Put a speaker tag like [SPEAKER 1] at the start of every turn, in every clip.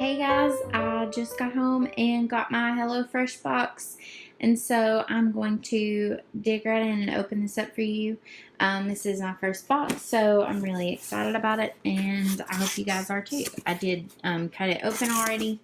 [SPEAKER 1] Hey guys, I just got home and got my HelloFresh box, and so I'm going to dig right in and open this up for you. This is my first box, so I'm really excited about it, and I hope you guys are too. I did cut it open already.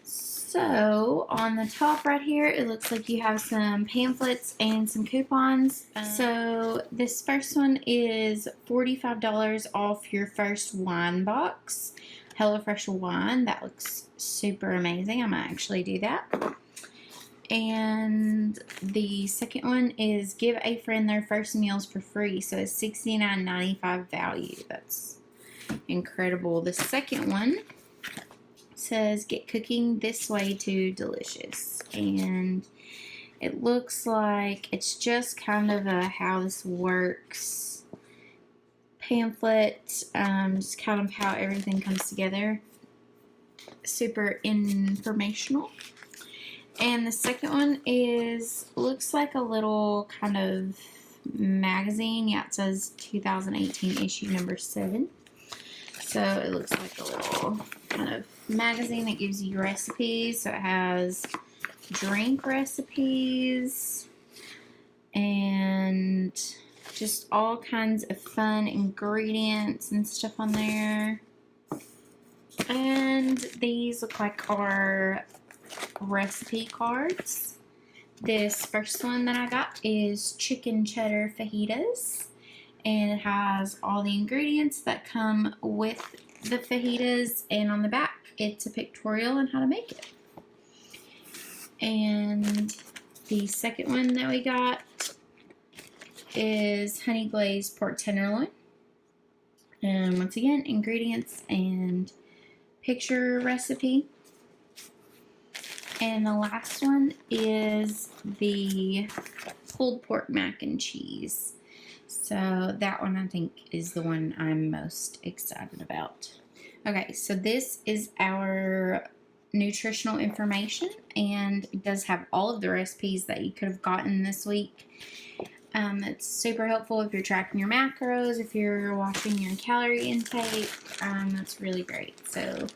[SPEAKER 1] So on the top right here, it looks like you have some pamphlets and some coupons. So this first one is $45 off your first wine box. HelloFresh wine. That looks super amazing. I might actually do that. And the second one is give a friend their first meals for free. So it's $69.95 value. That's incredible. The second one says get cooking this way to delicious. And it looks like it's just kind of a how this works pamphlet, just kind of how everything comes together. Super informational. And the second one looks like a little kind of magazine. Yeah, it says 2018 issue number 7. So it looks like a little kind of magazine that gives you recipes. So it has drink recipes and just all kinds of fun ingredients and stuff on there. And these look like our recipe cards. This first one that I got is chicken cheddar fajitas, and it has all the ingredients that come with the fajitas, and on the back it's a pictorial on how to make it. And the second one that we got is honey glazed pork tenderloin, and once again ingredients and picture recipe. And the last one is the pulled pork mac and cheese. So that one I think is the one I'm most excited about. Okay, so this is our nutritional information, and it does have all of the recipes that you could have gotten this week. It's super helpful if you're tracking your macros, if you're watching your calorie intake. That's really great. So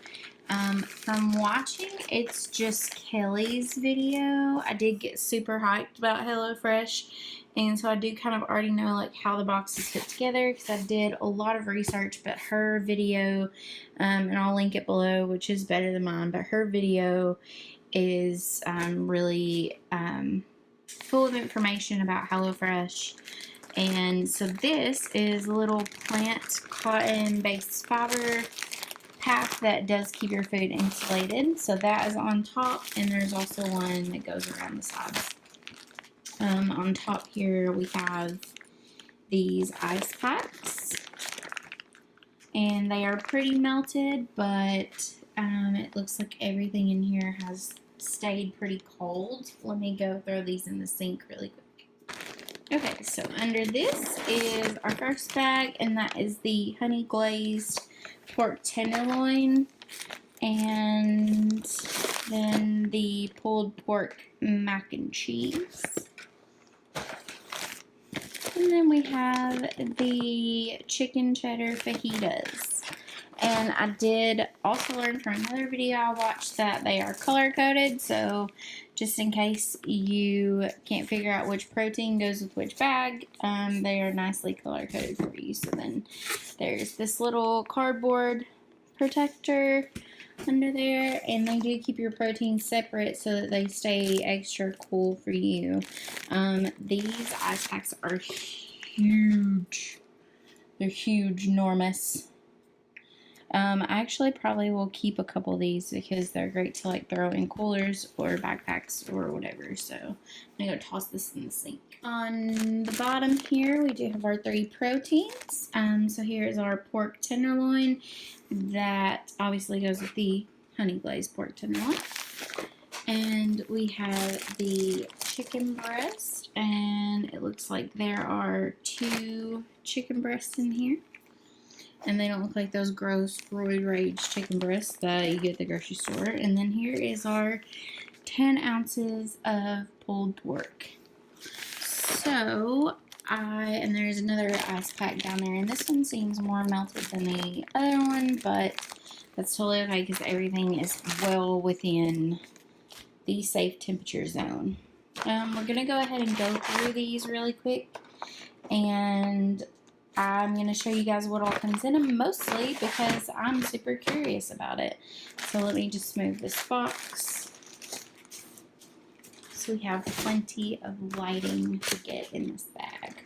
[SPEAKER 1] from watching it's Just Kelli's video, I did get super hyped about HelloFresh, and so I do kind of already know like how the box is put together because I did a lot of research. But her video, and I'll link it below, which is better than mine, but her video is really full of information about HelloFresh. And so this is a little plant cotton based fiber pack that does keep your food insulated. So that is on top, and there's also one that goes around the sides. On top here we have these ice packs, and they are pretty melted, but it looks like everything in here has stayed pretty cold. Let me go throw these in the sink really quick. Okay, so under this is our first bag, and that is the honey glazed pork tenderloin, and then the pulled pork mac and cheese. And then we have the chicken cheddar fajitas. And I did also learn from another video I watched that they are color-coded, so just in case you can't figure out which protein goes with which bag, they are nicely color-coded for you. So then there's this little cardboard protector under there, and they do keep your proteins separate so that they stay extra cool for you. These ice packs are huge. They're huge, enormous. I actually probably will keep a couple of these because they're great to like throw in coolers or backpacks or whatever. So I'm going to go toss this in the sink. On the bottom here we do have our 3 proteins. So here is our pork tenderloin that obviously goes with the honey glazed pork tenderloin. And we have the chicken breast, and it looks like there are 2 chicken breasts in here. And they don't look like those gross roid rage chicken breasts that you get at the grocery store. And then here is our 10 ounces of pulled pork. So and there's another ice pack down there, and this one seems more melted than the other one, but That's totally okay because everything is well within the safe temperature zone. We're going to go ahead and go through these really quick, and I'm going to show you guys what all comes in them, mostly because I'm super curious about it. So let me just move this box. So we have plenty of lighting to get in this bag.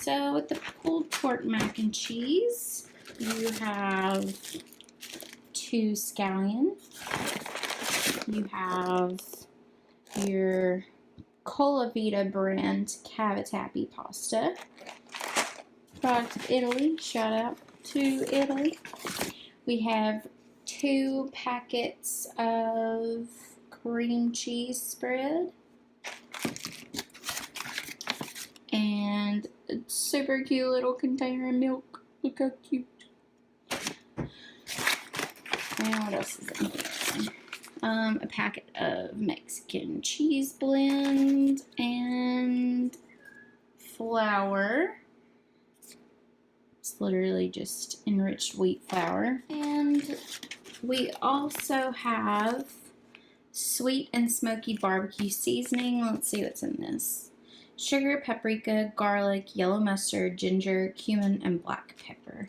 [SPEAKER 1] So with the pulled pork mac and cheese, you have 2 scallion. You have your Colavita brand cavatappi pasta. Product of Italy. Shout out to Italy. We have 2 packets of cream cheese spread. And a super cute little container of milk. Look how cute. And what else is in here? A packet of Mexican cheese blend and flour. It's literally just enriched wheat flour. And we also have sweet and smoky barbecue seasoning. Let's see what's in this. Sugar, paprika, garlic, yellow mustard, ginger, cumin, and black pepper.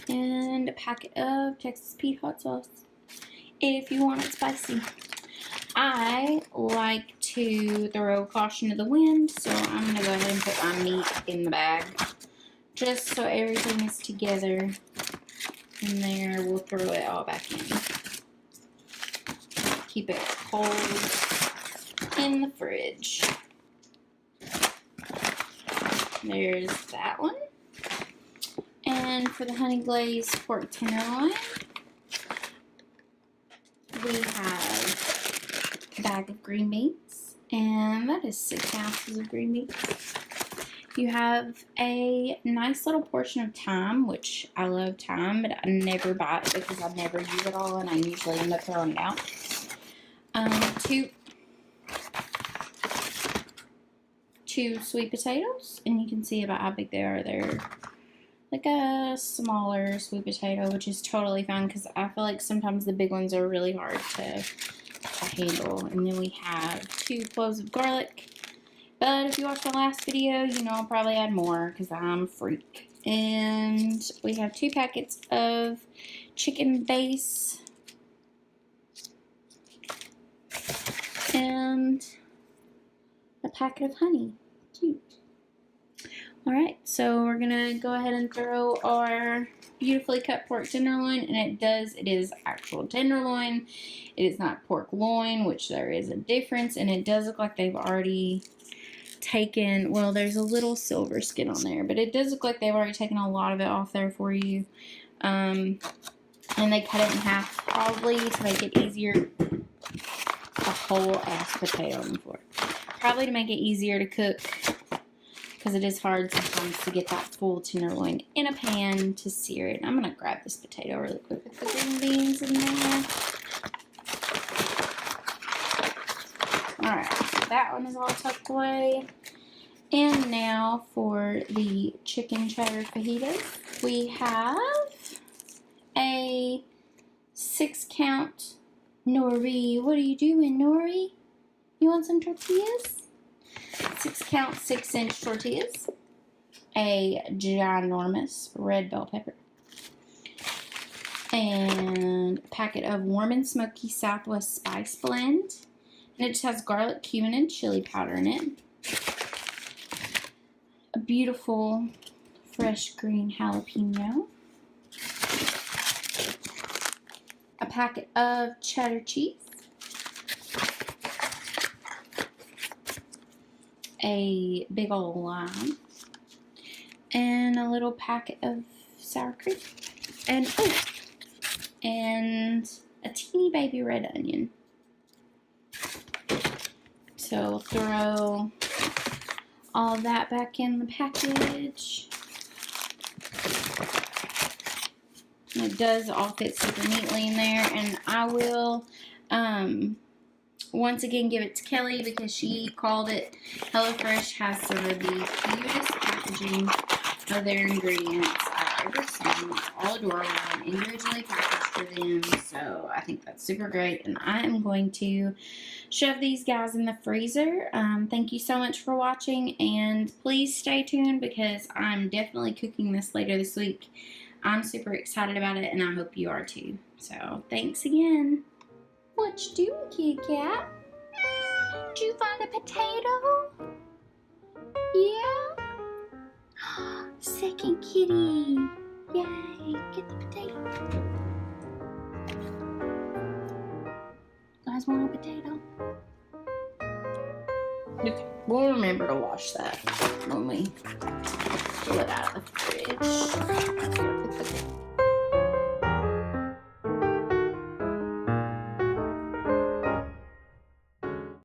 [SPEAKER 1] And a packet of Texas Pete hot sauce if you want it spicy. I like to throw caution to the wind, so I'm going to go ahead and put my meat in the bag just so everything is together. In there, we'll throw it all back in. Keep it cold in the fridge. There's that one. And for the honey glazed pork tenderloin, we have a bag of green beans, and that is 6 ounces of green beans. You have a nice little portion of thyme, which I love thyme, but I never buy it because I never use it all, and I usually end up throwing it out. 2 sweet potatoes, and you can see about how big they are. They're like a smaller sweet potato, which is totally fine because I feel like sometimes the big ones are really hard to handle. And then we have 2 cloves of garlic. But if you watched the last video, you know I'll probably add more because I'm a freak. And we have 2 packets of chicken base. And a packet of honey. Cute. Alright, so we're going to go ahead and throw our beautifully cut pork tenderloin, and it is actual tenderloin. It is not pork loin, which there is a difference, and it does look like they've already taken, well, there's a little silver skin on there, but it does look like they've already taken a lot of it off there for you. And they cut it in half probably to make it easier. A whole ass potato on the floor. Probably to make it easier to cook, because it is hard sometimes to get that full tenderloin in a pan to sear it. I'm going to grab this potato really quick with the green beans in there. Alright, so that one is all tucked away. And now for the chicken cheddar fajitas. We have a 6-count Nori. What are you doing, Nori? You want some tortillas? 6-count, 6-inch tortillas. A ginormous red bell pepper. And a packet of warm and smoky Southwest spice blend. And it just has garlic, cumin, and chili powder in it. A beautiful fresh green jalapeno. A packet of cheddar cheese. A big old lime. And a little packet of sour cream. And, oh, and a teeny baby red onion. So throw all that back in the package. And it does all fit super neatly in there. And I will once again give it to Kelly because she called it. HelloFresh has some of the cutest packaging of their ingredients I've ever seen. They're all adorable and individually packaged for them, so I think that's super great. And I am going to shove these guys in the freezer. Thank you so much for watching, and please stay tuned because I'm definitely cooking this later this week. I'm super excited about it, and I hope you are too. So thanks again. What you doing, kitty cat? Did you find a potato? Yeah? Second kitty. Yay, get the potato. You guys want a potato? Okay, we'll remember to wash that when we pull it out of the fridge.